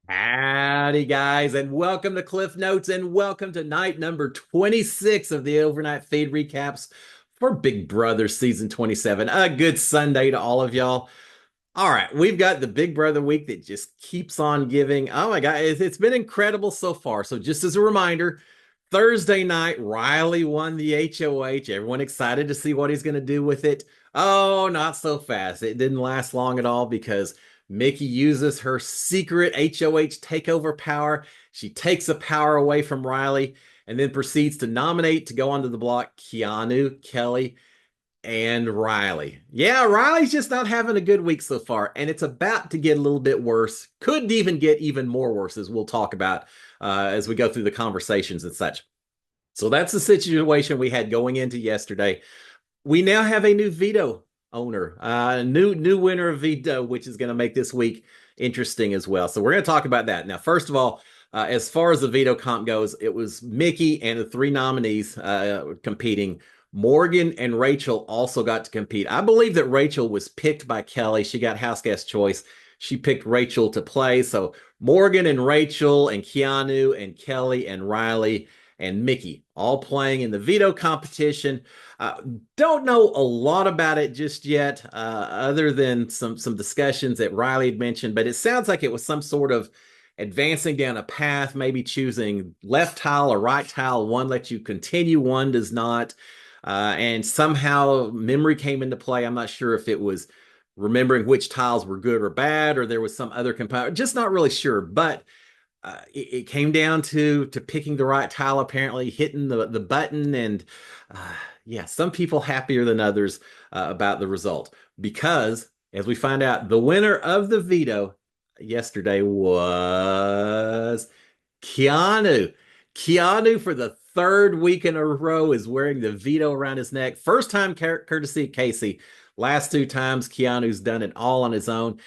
Howdy, guys, and welcome to Cliff Notes, and welcome to night number 26 of the overnight feed recaps for Big Brother season 27. A good Sunday to all of y'all. All right, we've got the Big Brother week that just keeps on giving. Oh my God, it's been incredible so far. So, just as a reminder, Thursday night, Riley won the HOH. Everyone excited to see what he's going to do with it. Oh, not so fast. It didn't last long at all because Mickey uses her secret HOH takeover power. She takes the power away from Riley and then proceeds to nominate to go onto the block Keanu, Kelly, and Riley. Yeah, Riley's just not having a good week so far, and it's about to get a little bit worse. Could even get even more worse, as we'll talk about as we go through the conversations and such. So that's the situation we had going into yesterday. We now have a new veto owner, new winner of veto, which is going to make this week interesting as well. So we're going to talk about that now. First of all, as far as the veto comp goes, it was Mickey and the three nominees competing. Morgan and Rachel also got to compete. I believe that Rachel was picked by Kelly. She got house guest choice. She picked Rachel to play. So Morgan and Rachel and Keanu and Kelly and Riley and Mickey all playing in the veto competition. Uh, don't know a lot about it just yet, other than some discussions that Riley had mentioned, but it sounds like it was some sort of advancing down a path, maybe choosing left tile or right tile. One lets you continue, one does not. And somehow memory came into play. I'm not sure if it was remembering which tiles were good or bad, or there was some other component. Just not really sure. But it came down to picking the right tile, apparently hitting the button, and yeah, some people happier than others about the result because, as we find out, the winner of the veto yesterday was Keanu. Keanu, for the third week in a row, is wearing the veto around his neck. First time courtesy of Casey. Last two times, Keanu's done it all on his own.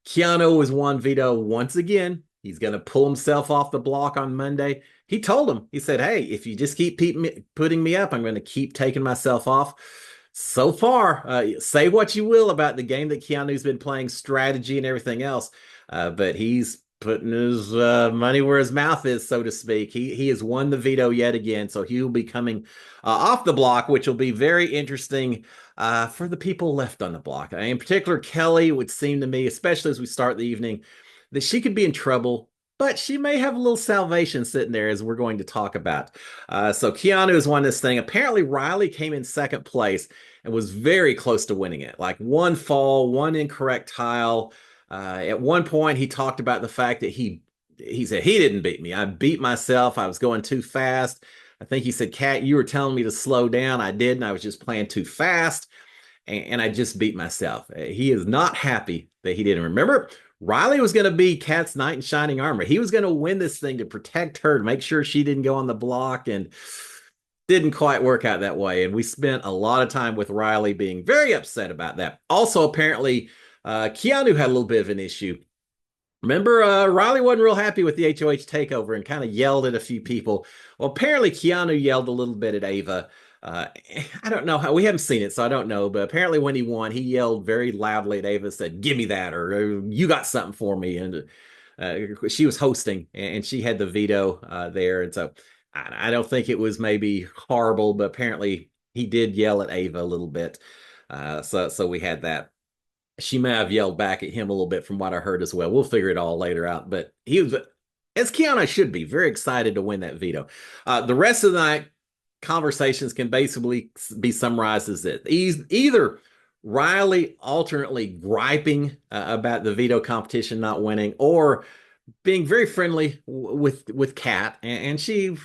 Keanu has won veto once again. He's going to pull himself off the block on Monday. He told him, he said, hey, if you just keep putting me up, I'm going to keep taking myself off. So far, say what you will about the game that Keanu's been playing, strategy and everything else, but he's putting his money where his mouth is, so to speak. He has won the veto yet again, so he will be coming off the block, which will be very interesting for the people left on the block. In particular, Kelly would seem to me, especially as we start the evening, that she could be in trouble, but she may have a little salvation sitting there, as we're going to talk about. So Keanu has won this thing. Apparently, Riley came in second place and was very close to winning it. Like one fall, one incorrect tile. At one point, he talked about the fact that he said he didn't beat me. I beat myself. I was going too fast. I think he said, Kat, you were telling me to slow down. I did, and I was just playing too fast, and I just beat myself. He is not happy that he didn't remember. Riley was going to be Kat's knight in shining armor. He was going to win this thing to protect her, to make sure she didn't go on the block, and didn't quite work out that way. And we spent a lot of time with Riley being very upset about that. Also, apparently, Keanu had a little bit of an issue. Remember, Riley wasn't real happy with the HOH takeover and kind of yelled at a few people. Well, apparently, Keanu yelled a little bit at Ava. Uh, I don't know how, we haven't seen it, so I don't know. But apparently, when he won, he yelled very loudly at Ava, said, "Give me that," or "You got something for me." And she was hosting, and she had the veto there. And so I don't think it was maybe horrible, but apparently, he did yell at Ava a little bit. So we had that. She may have yelled back at him a little bit from what I heard as well. We'll figure it all later out. But he was, as Keanu should be, very excited to win that veto. The rest of the night, conversations can basically be summarized as this: either Riley alternately griping about the veto competition not winning, or being very friendly with Kat, and she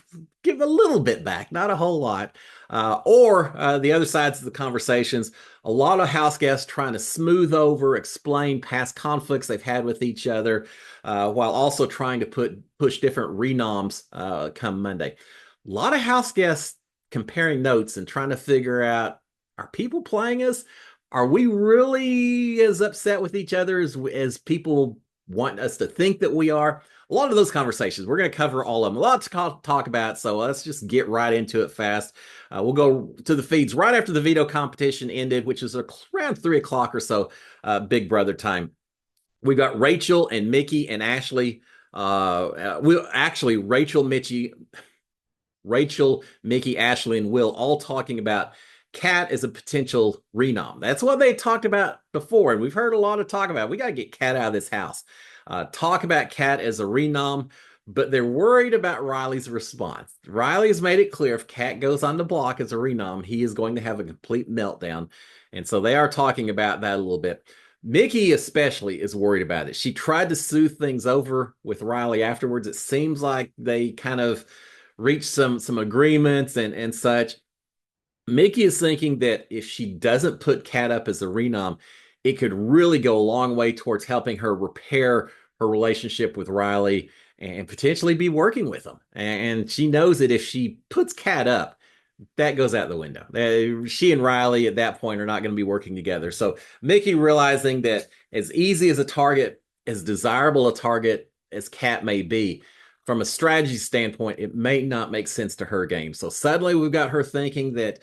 give a little bit back, not a whole lot. Or the other sides of the conversations, a lot of house guests trying to smooth over, explain past conflicts they've had with each other, while also trying to push different renoms come Monday. A lot of house guests comparing notes and trying to figure out, are people playing us? Are we really as upset with each other as people want us to think that we are? A lot of those conversations, we're going to cover all of them. A lot to talk about, so let's just get right into it fast. We'll go to the feeds right after the veto competition ended, which is around 3 o'clock or so, Big Brother time. We've got Rachel and Mickey and Ashley We actually Rachel, Mickey, Ashley, and Will all talking about Kat as a potential renom. That's what they talked about before, and we've heard a lot of talk about. We got to get Kat out of this house. Talk about Kat as a renom, but they're worried about Riley's response. Riley has made it clear if Kat goes on the block as a renom, he is going to have a complete meltdown, and so they are talking about that a little bit. Mickey especially is worried about it. She tried to smooth things over with Riley afterwards. It seems like they kind of reached some agreements and such. Mickey is thinking that if she doesn't put Kat up as a renom, it could really go a long way towards helping her repair her relationship with Riley and potentially be working with him. And she knows that if she puts Kat up, that goes out the window. She and Riley at that point are not going to be working together. So Mickey realizing that as easy as a target, as desirable a target as Kat may be, from a strategy standpoint, it may not make sense to her game. So suddenly we've got her thinking that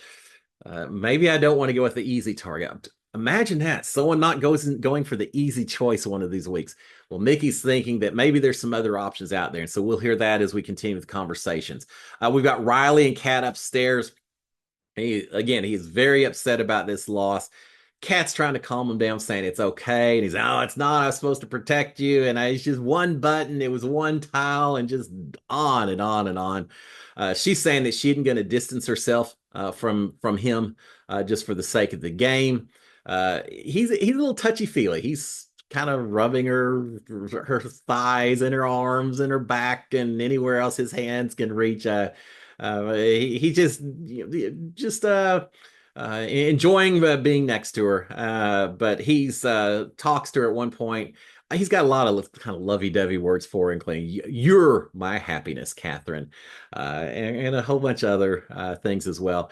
maybe I don't want to go with the easy target. Imagine that someone not going for the easy choice one of these weeks. Well, Mickey's thinking that maybe there's some other options out there, and so we'll hear that as we continue with conversations. We've got Riley and Kat upstairs. He's very upset about this loss. Kat's trying to calm him down, saying it's okay. And he's, oh, it's not. I was supposed to protect you. And it's just one button. It was one tile, and just on and on and on. She's saying that she isn't going to distance herself from him just for the sake of the game. He's a little touchy feely. He's kind of rubbing her thighs and her arms and her back and anywhere else his hands can reach. He just enjoying being next to her. But he's talks to her at one point. He's got a lot of kind of lovey-dovey words for her, including "You're my happiness, Catherine," and a whole bunch of other things as well.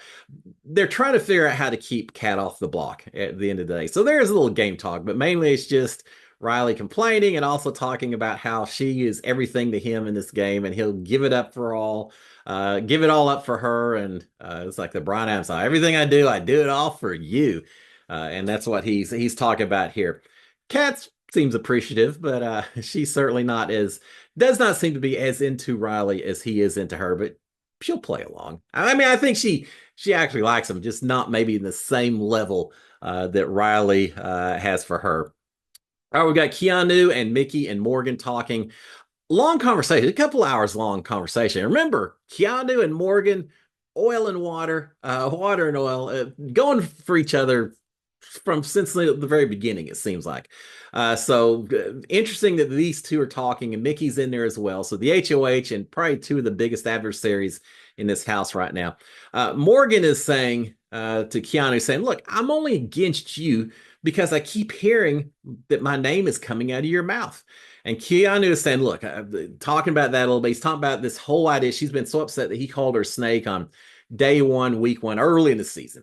They're trying to figure out how to keep Kat off the block at the end of the day. So there's a little game talk, but mainly it's just Riley complaining and also talking about how she is everything to him in this game, and he'll give it up for all. Give it all up for her, and it's like the Brian Adams song. Everything I do it all for you, and that's what he's talking about here. Kat seems appreciative, but she's certainly not as does not seem to be as into Riley as he is into her. But she'll play along. I mean, I think she actually likes him, just not maybe in the same level that Riley has for her. All right, we got Keanu and Mickey and Morgan talking. Long conversation, a couple hours long conversation. Remember, Keanu and Morgan, oil and water, water and oil, going for each other from since the very beginning, it seems like. So interesting that these two are talking, and Mickey's in there as well. So the HOH and probably two of the biggest adversaries in this house right now. Morgan is saying to Keanu, saying, "Look, I'm only against you because I keep hearing that my name is coming out of your mouth." And Keanu is saying, look, talking about that a little bit. He's talking about this whole idea. She's been so upset that he called her snake on day one, week one, early in the season.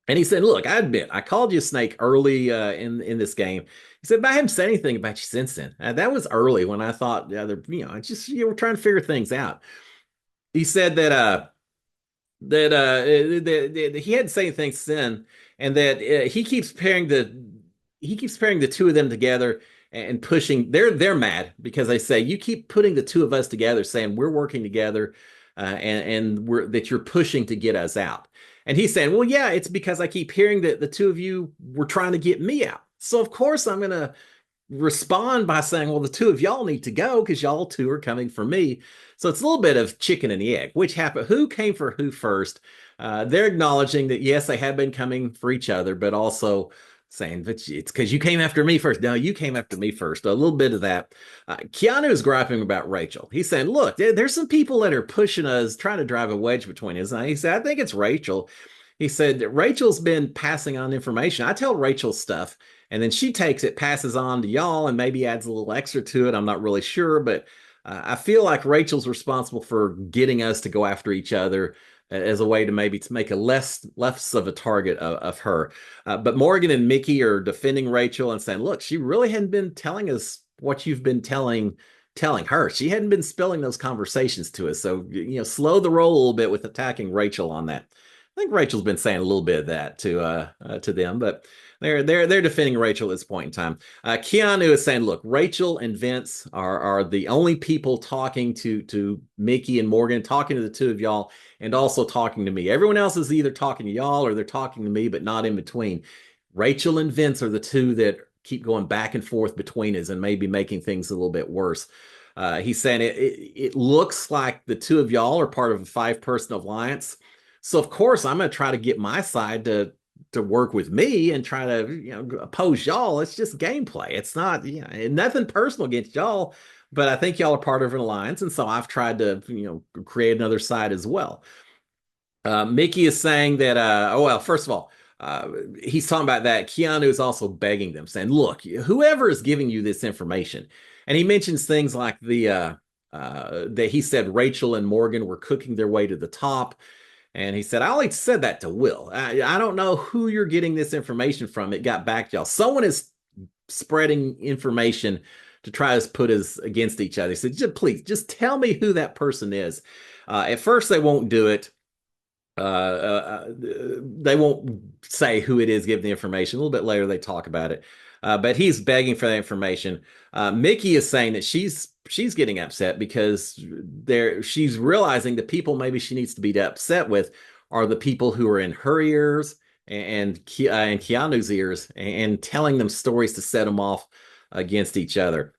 And he said, look, I admit, I called you a snake early in this game. He said, but I haven't said anything about you since then. That was early when I thought, just, we're trying to figure things out. He said that he hadn't said anything since then, and that he keeps pairing the two of them together and pushing. They're mad because they say you keep putting the two of us together, saying we're working together, and we're that you're pushing to get us out. And he's saying, well, yeah, it's because I keep hearing that the two of you were trying to get me out. So of course I'm gonna respond by saying, well, the two of y'all need to go because y'all two are coming for me. So it's a little bit of chicken and the egg, which happened. Who came for who first? They're acknowledging that, yes, they have been coming for each other, but also saying, but it's because you came after me first. No, you came after me first. A little bit of that. Keanu is griping about Rachel. He's saying, look, there's some people that are pushing us, trying to drive a wedge between us. And he said, I think it's Rachel. He said, Rachel's been passing on information. I tell Rachel stuff, and then she takes it, passes on to y'all, and maybe adds a little extra to it. I'm not really sure, but I feel like Rachel's responsible for getting us to go after each other as a way to maybe to make a less of a target of her. But Morgan and Mickey are defending Rachel and saying, look, she really hadn't been telling us what you've been telling her. She hadn't been spilling those conversations to us. So, slow the roll a little bit with attacking Rachel on that. I think Rachel's been saying a little bit of that to them, but They're defending Rachel at this point in time. Keanu is saying, look, Rachel and Vince are the only people talking to Mickey and Morgan, talking to the two of y'all, and also talking to me. Everyone else is either talking to y'all or they're talking to me, but not in between. Rachel and Vince are the two that keep going back and forth between us and maybe making things a little bit worse. He's saying it looks like the two of y'all are part of a five-person alliance. So of course I'm going to try to get my side to work with me and try to oppose y'all. It's just gameplay. It's not nothing personal against y'all, but I think y'all are part of an alliance, and so I've tried to create another side as well. Mickey is saying that, oh, well, first of all, he's talking about that. Keanu is also begging them, saying, look, whoever is giving you this information, and he mentions things like that he said Rachel and Morgan were cooking their way to the top. And he said, I only said that to Will. I don't know who you're getting this information from. It got back to y'all. Someone is spreading information to try to put us against each other. He said, please, just tell me who that person is. At first, they won't do it. They won't say who it is, give the information. A little bit later, they talk about it. But he's begging for that information. Mickey is saying that she's getting upset because she's realizing the people maybe she needs to be upset with are the people who are in her ears and Keanu's ears and telling them stories to set them off against each other.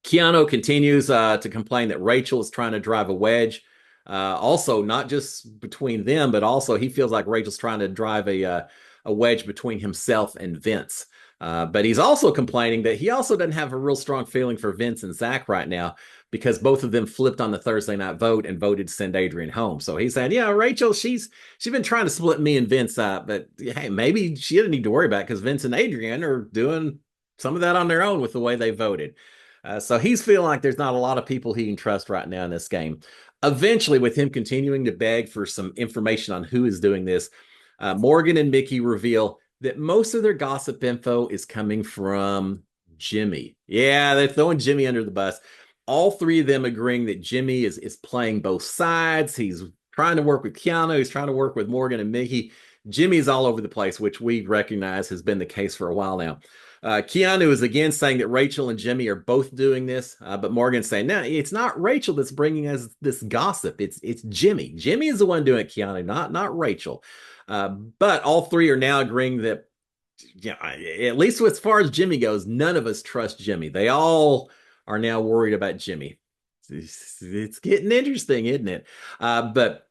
Keanu continues to complain that Rachel is trying to drive a wedge. Also, not just between them, but also he feels like Rachel's trying to drive a wedge between himself and Vince. But he's also complaining that he also doesn't have a real strong feeling for Vince and Zach right now because both of them flipped on the Thursday night vote and voted to send Adrian home. So he's saying, yeah, Rachel, she's been trying to split me and Vince up, but hey, maybe she didn't need to worry about it because Vince and Adrian are doing some of that on their own with the way they voted. So he's feeling like there's not a lot of people he can trust right now in this game. Eventually, with him continuing to beg for some information on who is doing this, Morgan and Mickey reveal that most of their gossip info is coming from Jimmy. Yeah, they're throwing Jimmy under the bus. All three of them agreeing that Jimmy is playing both sides. He's trying to work with Keanu. He's trying to work with Morgan and Mickey. Jimmy's all over the place, which we recognize has been the case for a while now. Keanu is again saying that Rachel and Jimmy are both doing this, but Morgan's saying, no, it's not Rachel that's bringing us this gossip. It's Jimmy. Jimmy is the one doing it, Keanu, not Rachel. But all three are now agreeing that, at least as far as Jimmy goes, none of us trust Jimmy. They all are now worried about Jimmy. It's getting interesting, isn't it? But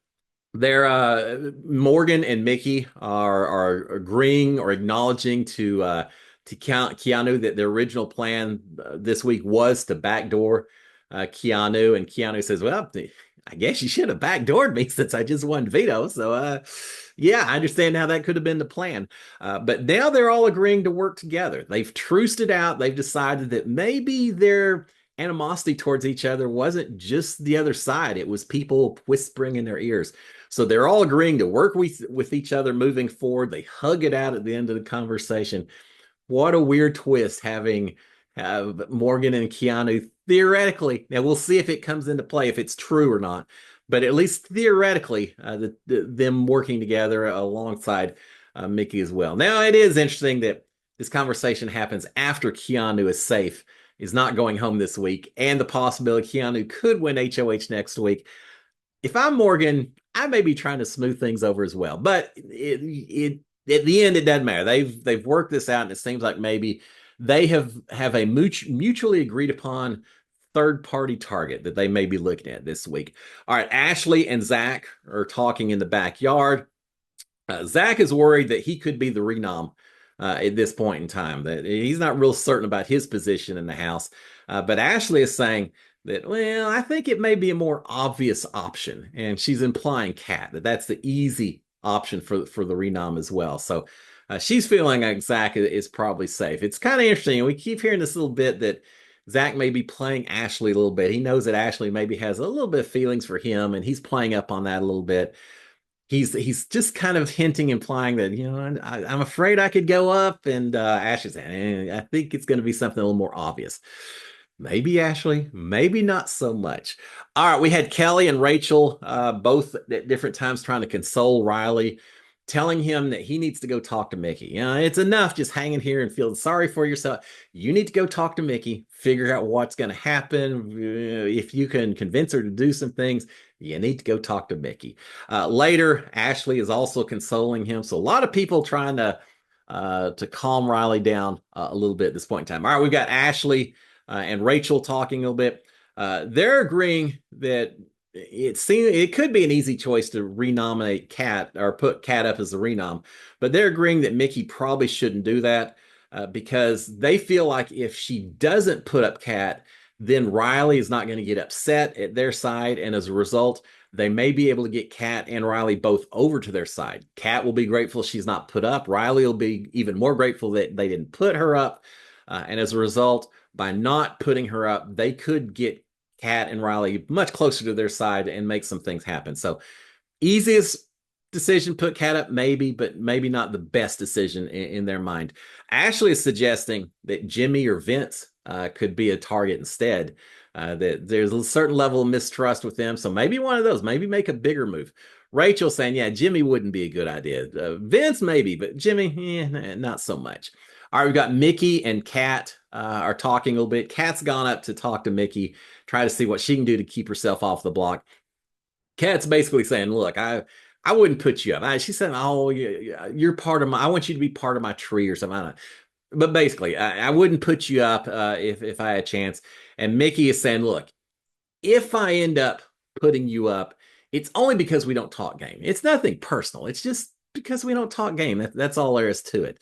they're Morgan and Mickey are agreeing or acknowledging to Keanu that their original plan this week was to backdoor Keanu, and Keanu says, "Well, I guess you should have backdoored me since I just won Veto." So, yeah, I understand how that could have been the plan. But now they're all agreeing to work together. They've truced it out. They've decided that maybe their animosity towards each other wasn't just the other side. It was people whispering in their ears. So they're all agreeing to work with each other moving forward. They hug it out at the end of the conversation. What a weird twist having Morgan and Keanu theoretically. Now we'll see if it comes into play, if it's true or not. But at least theoretically, them working together alongside Mickey as well. Now it is interesting that this conversation happens after Keanu is safe, is not going home this week, and the possibility Keanu could win HOH next week. If I'm Morgan, I may be trying to smooth things over as well. But it at the end, it doesn't matter. They've worked this out, and it seems like maybe they have a mutually agreed upon third party target that they may be looking at this week. All right, Ashley and Zach are talking in the backyard. Zach is worried that he could be the renom at this point in time. That he's not real certain about his position in the house. But Ashley is saying that, well, I think it may be a more obvious option, and she's implying Kat, that's the easy option for the renom as well. So she's feeling like Zach is probably safe. It's kind of interesting. We keep hearing this little bit that Zach may be playing Ashley a little bit. He knows that Ashley maybe has a little bit of feelings for him, and he's playing up on that a little bit. He's just kind of hinting, implying that, I'm afraid I could go up, and Ashley's saying, I think it's going to be something a little more obvious. Maybe Ashley, maybe not so much. All right, we had Kelly and Rachel both at different times trying to console Riley. telling him that he needs to go talk to Mickey. It's enough just hanging here and feeling sorry for yourself. You need to go talk to Mickey, figure out what's going to happen. If you can convince her to do some things, you need to go talk to Mickey. Later, Ashley is also consoling him. So a lot of people trying to calm Riley down a little bit at this point in time. All right, we've got Ashley and Rachel talking a little bit. They're agreeing that it could be an easy choice to renominate Kat or put Kat up as the renom, but they're agreeing that Mickey probably shouldn't do that because they feel like if she doesn't put up Kat, then Riley is not going to get upset at their side, and as a result, they may be able to get Kat and Riley both over to their side. Kat will be grateful she's not put up. Riley will be even more grateful that they didn't put her up, and as a result, by not putting her up, they could get Kat and Riley much closer to their side and make some things happen. So easiest decision, put Kat up, maybe, but maybe not the best decision in their mind. Ashley is suggesting that Jimmy or Vince could be a target instead. That there's a certain level of mistrust with them. So maybe one of those, maybe make a bigger move. Rachel saying, yeah, Jimmy wouldn't be a good idea. Vince, maybe, but Jimmy, not so much. All right, we've got Mickey and Kat are talking a little bit. Kat's gone up to talk to Mickey, try to see what she can do to keep herself off the block. Kat's basically saying, look, I wouldn't put you up. She said, oh, you're part of my, I want you to be part of my tree or something. I don't know. But basically, I wouldn't put you up if I had a chance. And Mickey is saying, look, if I end up putting you up, it's only because we don't talk game. It's nothing personal. It's just because we don't talk game. That's all there is to it.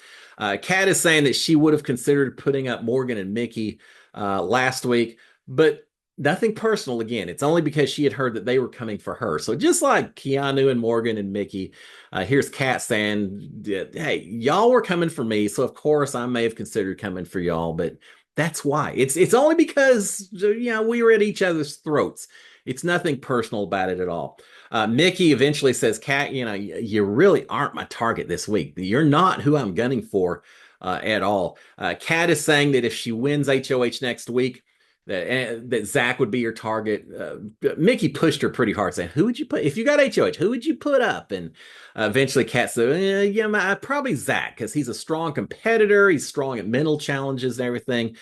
Kat is saying that she would have considered putting up Morgan and Mickey last week, but nothing personal again. It's only because she had heard that they were coming for her. So just like Keanu and Morgan and Mickey, here's Kat saying, hey, y'all were coming for me. So of course I may have considered coming for y'all, but that's why. It's only because we were at each other's throats. It's nothing personal about it at all. Mickey eventually says, Kat, you really aren't my target this week. You're not who I'm gunning for at all. Kat is saying that if she wins HOH next week, that Zach would be your target. Mickey pushed her pretty hard, saying, "Who would you put if you got HOH? Who would you put up?" And eventually, Kat said, "Yeah, probably Zach because he's a strong competitor. He's strong at mental challenges and everything,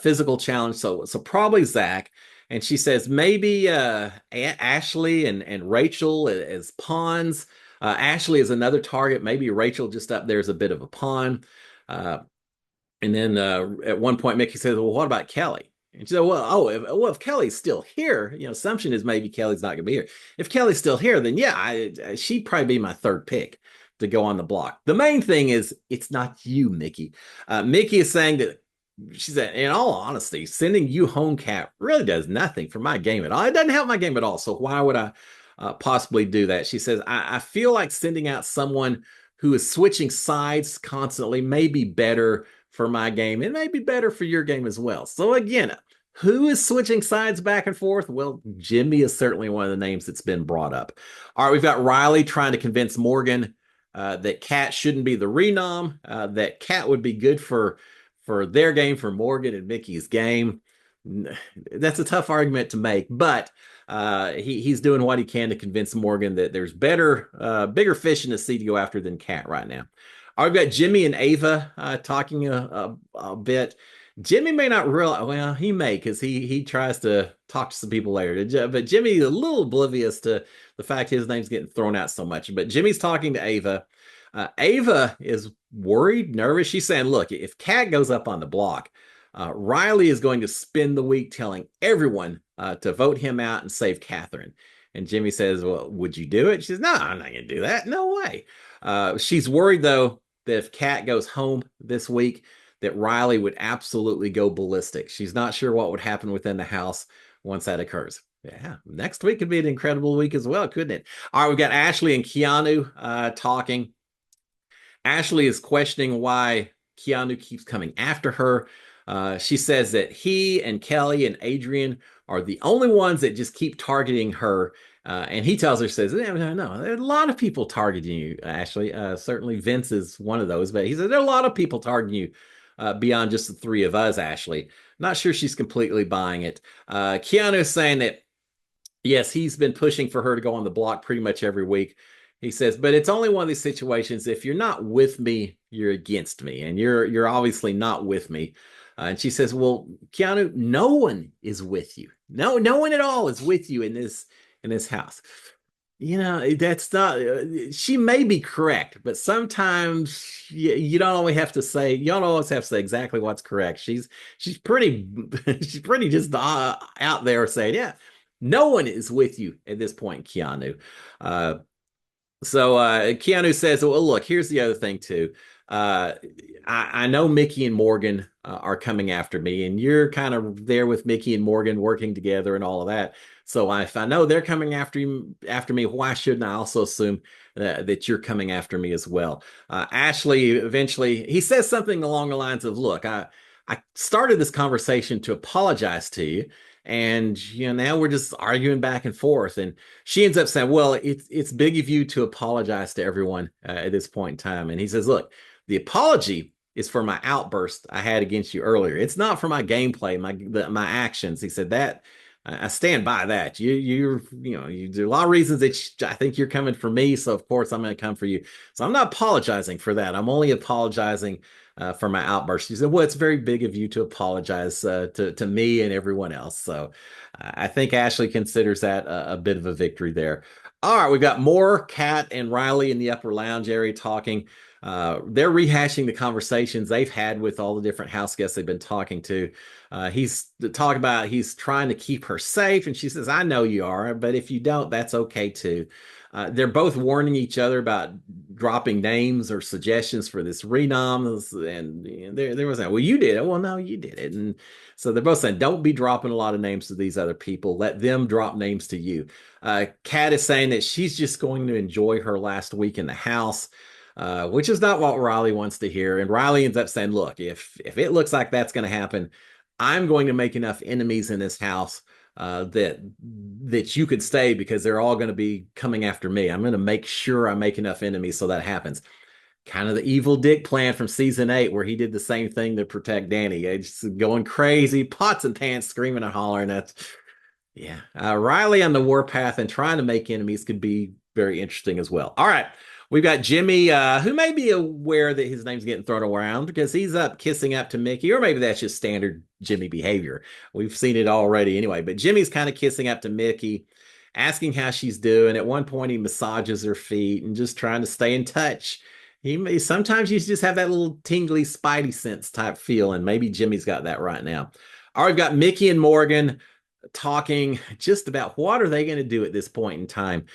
physical challenge. So probably Zach." And she says maybe Ashley and Rachel as pawns. Ashley is another target. Maybe Rachel just up there is a bit of a pawn. And then at one point, Mickey says, "Well, what about Kelly?" And she said, if Kelly's still here, assumption is maybe Kelly's not going to be here. If Kelly's still here, then yeah, she'd probably be my third pick to go on the block. The main thing is it's not you, Mickey. Mickey is saying that she said, in all honesty, sending you home, Kat, really does nothing for my game at all. It doesn't help my game at all. So why would I possibly do that? She says, I feel like sending out someone who is switching sides constantly may be better for my game. It may be better for your game as well. So again, who is switching sides back and forth? Well, Jimmy is certainly one of the names that's been brought up. All right, we've got Riley trying to convince Morgan that Kat shouldn't be the renom, that Kat would be good for their game, for Morgan and Mickey's game. That's a tough argument to make, but he's doing what he can to convince Morgan that there's bigger fish in the sea to go after than Kat right now. I've got Jimmy and Ava talking a bit. Jimmy may not realize, well, he may because he tries to talk to some people later. But Jimmy's a little oblivious to the fact his name's getting thrown out so much. But Jimmy's talking to Ava. Ava is worried, nervous. She's saying, look, if Kat goes up on the block, Riley is going to spend the week telling everyone to vote him out and save Catherine. And Jimmy says, well, would you do it? She says, no, I'm not going to do that. No way. She's worried, though, that if Kat goes home this week, that Riley would absolutely go ballistic. She's not sure what would happen within the house once that occurs. Yeah, next week could be an incredible week as well, couldn't it? All right, we've got Ashley and Keanu talking. Ashley is questioning why Keanu keeps coming after her. She says that he and Kelly and Adrian are the only ones that just keep targeting her. And he tells her, says, no, there are a lot of people targeting you, Ashley. Certainly Vince is one of those, but he said there are a lot of people targeting you beyond just the three of us, Ashley. Not sure she's completely buying it. Keanu is saying that, yes, he's been pushing for her to go on the block pretty much every week. He says, but it's only one of these situations. If you're not with me, you're against me, and you're obviously not with me. And she says, well, Keanu, no one is with you. No one at all is with you in this house. You know, that's not, she may be correct, but sometimes you don't always have to say, you don't always have to say exactly what's correct. She's pretty, she's pretty just out there saying, yeah, no one is with you at this point, Keanu. Uh, Keanu says, well, look, here's the other thing too. Uh, I know Mickey and Morgan are coming after me, and you're kind of there with Mickey and Morgan working together and all of that. So if I know they're coming after me, why shouldn't I also assume that you're coming after me as well? Ashley eventually he says something along the lines of, "Look, I started this conversation to apologize to you, and you know now we're just arguing back and forth." And she ends up saying, "Well, it's big of you to apologize to everyone at this point in time." And he says, "Look, the apology is for my outburst I had against you earlier. It's not for my gameplay, my actions." He said that I stand by that. There are a lot of reasons that I think you're coming for me, so of course I'm going to come for you. So I'm not apologizing for that. I'm only apologizing for my outburst. He said, "Well, it's very big of you to apologize to me and everyone else." So I think Ashley considers that a bit of a victory there. All right, we've got more Kat and Riley in the upper lounge area talking. They're rehashing the conversations they've had with all the different house guests they've been talking to. He's talking about he's trying to keep her safe, and she says, "I know you are, but if you don't, that's okay too." They're both warning each other about dropping names or suggestions for this renom, and there was that. Well, you did it. Well, no, you did it, and so they're both saying, "Don't be dropping a lot of names to these other people. Let them drop names to you." Kat is saying that she's just going to enjoy her last week in the house. Which is not what Riley wants to hear. And Riley ends up saying, "Look, if it looks like that's going to happen, I'm going to make enough enemies in this house that you could stay because they're all going to be coming after me. I'm going to make sure I make enough enemies so that happens." Kind of the evil Dick plan from season 8, where he did the same thing to protect Danny. Just going crazy, pots and pans, screaming and hollering. That's yeah. Riley on the warpath and trying to make enemies could be very interesting as well. All right. We've got Jimmy, who may be aware that his name's getting thrown around because he's up kissing up to Mickey, or maybe that's just standard Jimmy behavior. We've seen it already anyway. But Jimmy's kind of kissing up to Mickey, asking how she's doing. At one point, he massages her feet and just trying to stay in touch. Sometimes you just have that little tingly spidey sense type feel, and maybe Jimmy's got that right now. All right, we've got Mickey and Morgan talking just about what are they going to do at this point in time.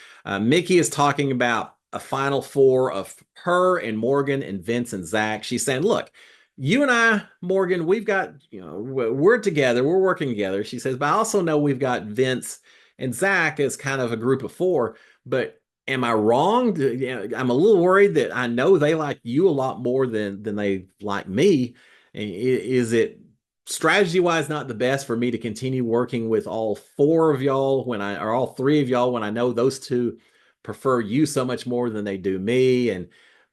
Mickey is talking about a final four of her and Morgan and Vince and Zach. She's saying, "Look, you and I, Morgan, we've got, we're together, we're working together." She says, "But I also know we've got Vince and Zach as kind of a group of four, but am I wrong? I'm a little worried that I know they like you a lot more than they like me. Is it strategy wise not the best for me to continue working with all four of y'all or all three of y'all when I know those two prefer you so much more than they do me?" And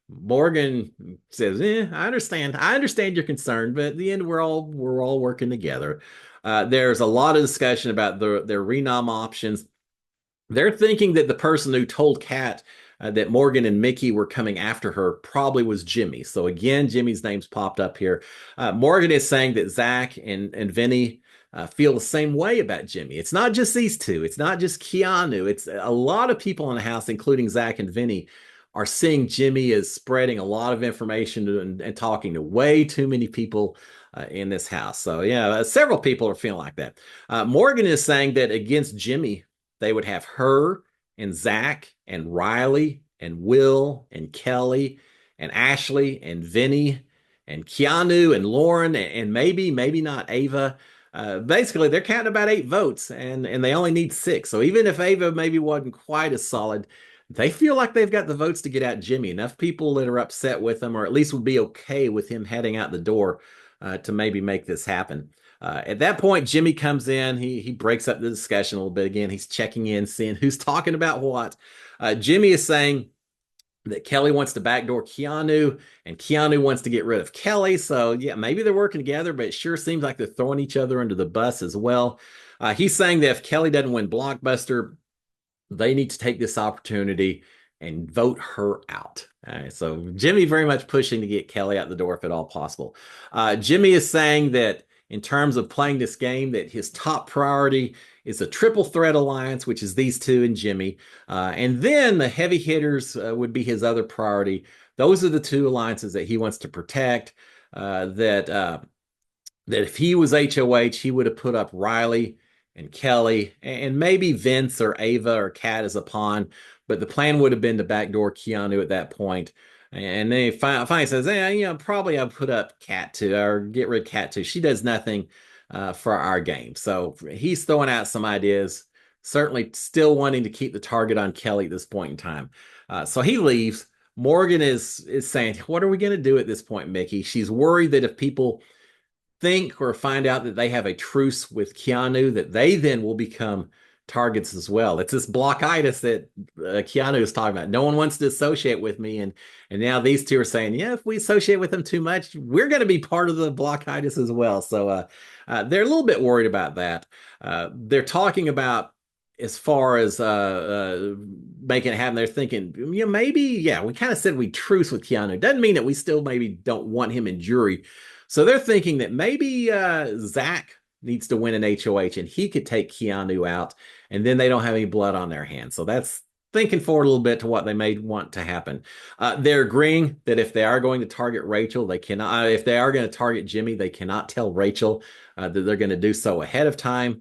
Morgan says, I understand. I understand your concern, but at the end, we're all working together. There's a lot of discussion about their renom options. They're thinking that the person who told Kat that Morgan and Mickey were coming after her probably was Jimmy. So again, Jimmy's name's popped up here. Morgan is saying that Zach and Vinny feel the same way about Jimmy. It's not just these two. It's not just Keanu. It's a lot of people in the house, including Zach and Vinny, are seeing Jimmy as spreading a lot of information and talking to way too many people in this house. So yeah, several people are feeling like that. Morgan is saying that against Jimmy, they would have her and Zach and Riley and Will and Kelly and Ashley and Vinny and Keanu and Lauren and maybe not Ava. Basically, they're counting about 8 votes, and they only need 6. So even if Ava maybe wasn't quite as solid, they feel like they've got the votes to get out Jimmy. Enough people that are upset with him, or at least would be okay with him heading out the door to maybe make this happen. At that point, Jimmy comes in. He breaks up the discussion a little bit again. He's checking in, seeing who's talking about what. Jimmy is saying that Kelly wants to backdoor Keanu, and Keanu wants to get rid of Kelly. So yeah, maybe they're working together, but it sure seems like they're throwing each other under the bus as well. He's saying that if Kelly doesn't win Blockbuster, they need to take this opportunity and vote her out. All right, so Jimmy very much pushing to get Kelly out the door if at all possible. Jimmy is saying that in terms of playing this game, that his top priority is a triple threat alliance, which is these two and Jimmy. And then the heavy hitters would be his other priority. Those are the two alliances that he wants to protect. That if he was HOH, he would have put up Riley and Kelly and maybe Vince or Ava or Kat as a pawn. But the plan would have been to backdoor Keanu at that point. And then he finally says, probably I'll put up Kat too, or get rid of Kat too. She does nothing for our game. So he's throwing out some ideas, certainly still wanting to keep the target on Kelly at this point in time. So he leaves. Morgan is saying, what are we going to do at this point, Mickey? She's worried that if people think or find out that they have a truce with Keanu, that they then will become targets as well. It's this blockitis that Keanu is talking about. No one wants to associate with me, and now these two are saying, yeah, if we associate with them too much, we're going to be part of the blockitis as well. So they're a little bit worried about that. They're talking about as far as making it happen. They're thinking, maybe, yeah, we kind of said we truce with Keanu. Doesn't mean that we still maybe don't want him in jury. So they're thinking that maybe Zach needs to win an HOH and he could take Keanu out, and then they don't have any blood on their hands. So that's thinking forward a little bit to what they may want to happen. They're agreeing that if they are going to target Rachel, they cannot. If they are going to target Jimmy, they cannot tell Rachel that they're going to do so ahead of time.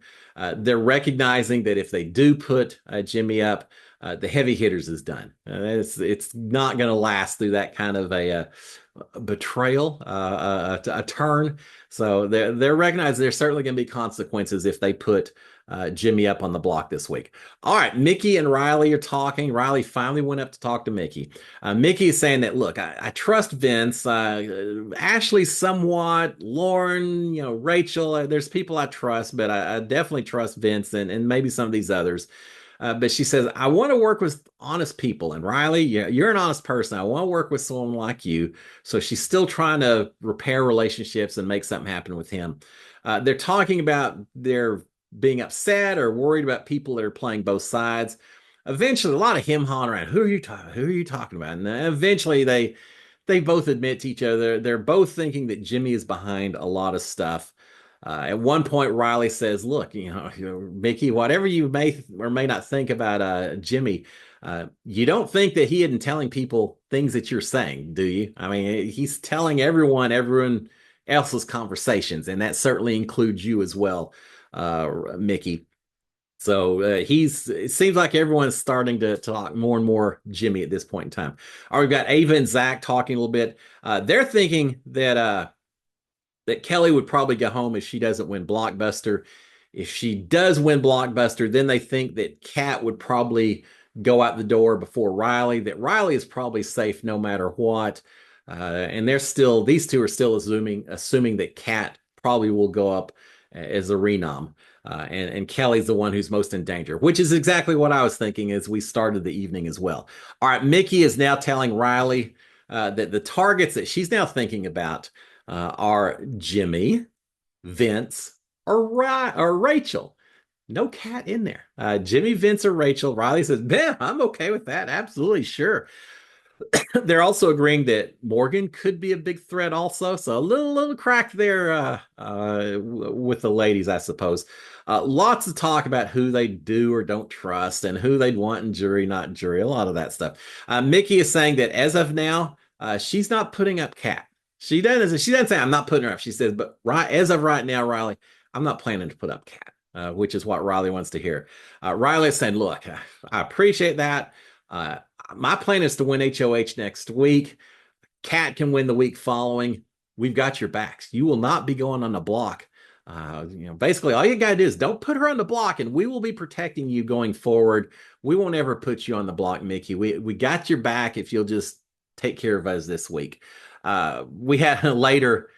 They're recognizing that if they do put Jimmy up, the heavy hitters is done. It's not going to last through that kind of a betrayal, a turn. So they're recognizing there's certainly going to be consequences if they put Jimmy up on the block this week. All right, Mickey and Riley are talking. Riley finally went up to talk to Mickey. Mickey is saying that, look, I trust Vince, Ashley somewhat, Lauren, Rachel. There's people I trust, but I definitely trust Vince and maybe some of these others. But she says, I want to work with honest people. And Riley, you're an honest person. I want to work with someone like you. So she's still trying to repair relationships and make something happen with him. They're talking about their being upset or worried about people that are playing both sides. Eventually, a lot of him hawing around. Who are you talking? Who are you talking about? And eventually, they both admit to each other they're both thinking that Jimmy is behind a lot of stuff. At one point, Riley says, "Look, Mickey, whatever you may or may not think about Jimmy, you don't think that he isn't telling people things that you're saying, do you? I mean, he's telling everyone else's conversations, and that certainly includes you as well, Mickey." So it seems like everyone's starting to talk more and more Jimmy at this point in time. All right, we've got Ava and Zach talking a little bit. They're thinking that Kelly would probably go home if she doesn't win Blockbuster. If she does win Blockbuster, then they think that Kat would probably go out the door before Riley, that Riley is probably safe no matter what. And these two are still assuming that Kat probably will go up as a renom. And Kelly's the one who's most in danger, which is exactly what I was thinking as we started the evening as well. All right, Mickey is now telling Riley that the targets that she's now thinking about are Jimmy, Vince, or Rachel. No Kat in there. Jimmy, Vince, or Rachel. Riley says, "Man, I'm okay with that. Absolutely, sure." They're also agreeing that Morgan could be a big threat also. So a little crack there with the ladies, I suppose. Lots of talk about who they do or don't trust and who they'd want in jury, not jury. A lot of that stuff. Mickey is saying that as of now, she's not putting up Kat. She doesn't say I'm not putting her up. She says, but as of right now, Riley, I'm not planning to put up Kat, which is what Riley wants to hear. Riley is saying, look, I appreciate that. My plan is to win HOH next week. Kat can win the week following. We've got your backs. You will not be going on the block. Basically, all you got to do is don't put her on the block, and we will be protecting you going forward. We won't ever put you on the block, Mickey. We got your back if you'll just take care of us this week. We had later.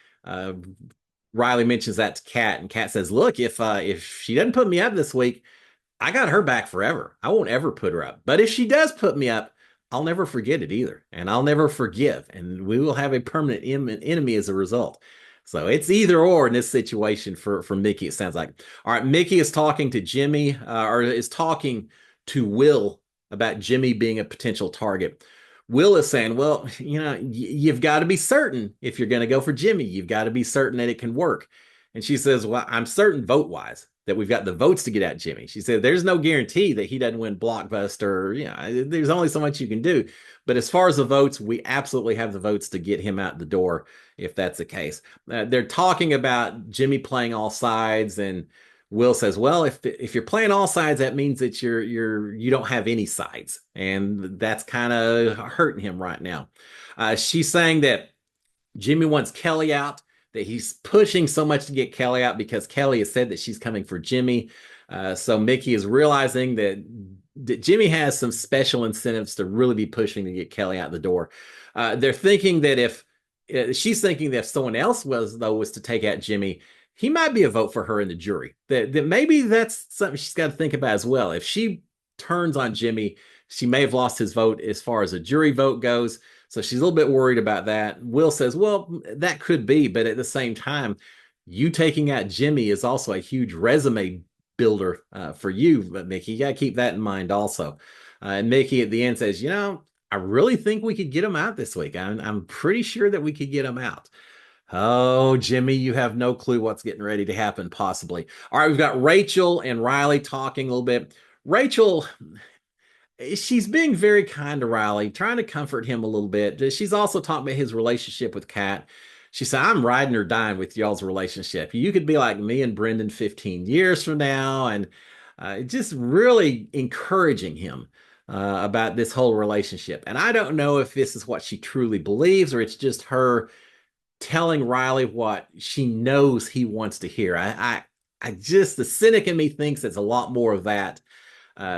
Riley mentions that to Kat, and Kat says, "Look, if she doesn't put me up this week, I got her back forever. I won't ever put her up. But if she does put me up, I'll never forget it either, and I'll never forgive, and we will have a permanent enemy as a result." So it's either or in this situation for Mickey. It sounds like. All right, Mickey is talking to Jimmy, or is talking to Will about Jimmy being a potential target. Will is saying, well, you've got to be certain if you're going to go for Jimmy, you've got to be certain that it can work. And she says, well, I'm certain vote wise that we've got the votes to get at Jimmy. She said, there's no guarantee that he doesn't win Blockbuster. There's only so much you can do. But as far as the votes, we absolutely have the votes to get him out the door if that's the case. They're talking about Jimmy playing all sides, and Will says, "Well, if you're playing all sides, that means that you don't have any sides, and that's kind of hurting him right now." She's saying that Jimmy wants Kelly out, that he's pushing so much to get Kelly out because Kelly has said that she's coming for Jimmy. So Mickey is realizing that Jimmy has some special incentives to really be pushing to get Kelly out the door. They're thinking that if she's thinking that if someone else was to take out Jimmy, he might be a vote for her in the jury. That maybe that's something she's got to think about as well. If she turns on Jimmy, she may have lost his vote as far as a jury vote goes. So she's a little bit worried about that. Will says, well, that could be, but at the same time, you taking out Jimmy is also a huge resume builder for you, but Mickey. You got to keep that in mind also. And Mickey at the end says, I really think we could get him out this week. I'm pretty sure that we could get him out. Oh, Jimmy, you have no clue what's getting ready to happen, possibly. All right, we've got Rachel and Riley talking a little bit. Rachel, she's being very kind to Riley, trying to comfort him a little bit. She's also talking about his relationship with Kat. She said, I'm riding or dying with y'all's relationship. You could be like me and Brendan 15 years from now, and just really encouraging him about this whole relationship. And I don't know if this is what she truly believes or it's just her telling Riley what she knows he wants to hear. I just, the cynic in me thinks it's a lot more of that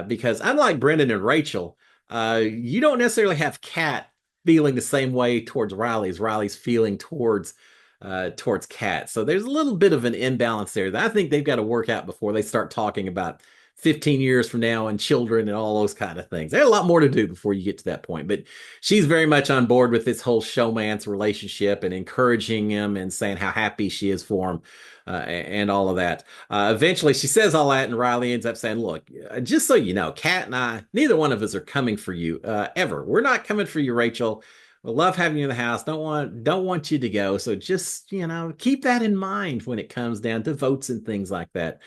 because unlike Brendan and Rachel, you don't necessarily have Kat feeling the same way towards Riley as Riley's feeling towards Kat. So there's a little bit of an imbalance there that I think they've got to work out before they start talking about 15 years from now and children and all those kind of things. There's a lot more to do before you get to that point. But she's very much on board with this whole showman's relationship and encouraging him and saying how happy she is for him and all of that. Eventually, she says all that, and Riley ends up saying, look, just so you know, Kat and I, neither one of us are coming for you ever. We're not coming for you, Rachel. We love having you in the house. Don't want you to go. So just, keep that in mind when it comes down to votes and things like that.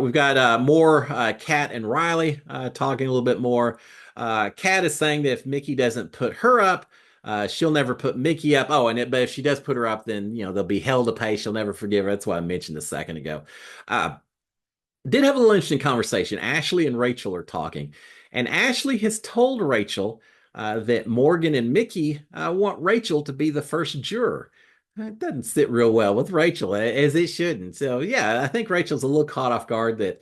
We've got more Kat and Riley talking a little bit more. Kat is saying that if Mickey doesn't put her up, she'll never put Mickey up. Oh, but if she does put her up, then there'll be hell to pay. She'll never forgive her. That's what I mentioned a second ago. Did have a little interesting conversation. Ashley and Rachel are talking, and Ashley has told Rachel that Morgan and Mickey want Rachel to be the first juror. It doesn't sit real well with Rachel, as it shouldn't. So yeah, I think Rachel's a little caught off guard that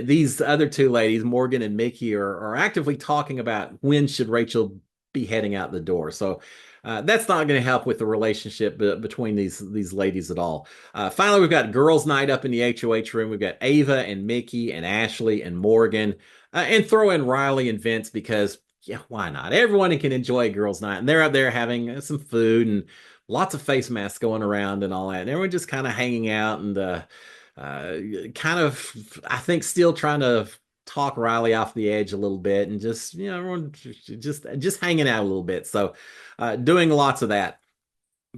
these other two ladies, Morgan and Mickey, are actively talking about when should Rachel be heading out the door. So that's not going to help with the relationship between these ladies at all. Finally, we've got girls' night up in the HOH room. We've got Ava and Mickey and Ashley and Morgan, and throw in Riley and Vince because yeah, why not? Everyone can enjoy a girls' night, and they're up there having some food and lots of face masks going around and all that. And everyone just kind of hanging out and kind of, I think, still trying to talk Riley off the edge a little bit and just, everyone just hanging out a little bit. So doing lots of that.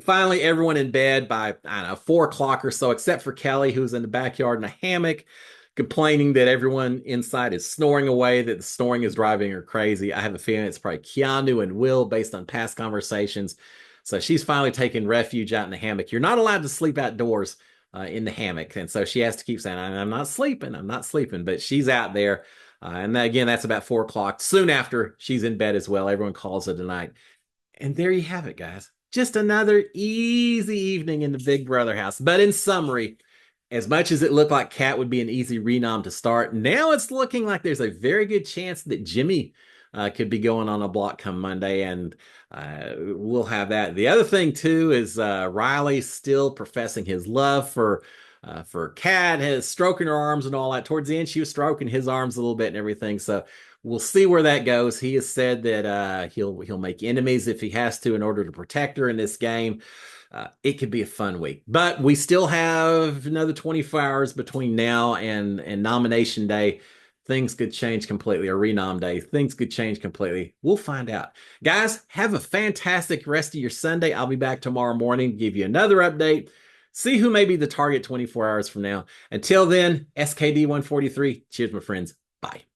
Finally, everyone in bed by, I don't know, 4 o'clock or so, except for Kelly, who's in the backyard in a hammock, complaining that everyone inside is snoring away, that the snoring is driving her crazy. I have a feeling it's probably Keanu and Will based on past conversations. So she's finally taking refuge out in the hammock. You're not allowed to sleep outdoors in the hammock. And so she has to keep saying, I'm not sleeping. I'm not sleeping. But she's out there. And again, that's about 4 o'clock. Soon after, she's in bed as well. Everyone calls it a night. And there you have it, guys. Just another easy evening in the Big Brother house. But in summary, as much as it looked like Kat would be an easy renom to start, now it's looking like there's a very good chance that Jimmy could be going on a block come Monday, and we'll have that. The other thing too is Riley still professing his love for Kat, has stroking her arms and all that. Towards the end, she was stroking his arms a little bit and everything. So we'll see where that goes. He has said that he'll make enemies if he has to in order to protect her in this game. It could be a fun week, but we still have another 24 hours between now and nomination day things could change completely, or renom day, things could change completely. We'll find out. Guys, have a fantastic rest of your Sunday. I'll be back tomorrow morning, give you another update, see who may be the target 24 hours from now. Until then, SKD 143. Cheers, my friends. Bye.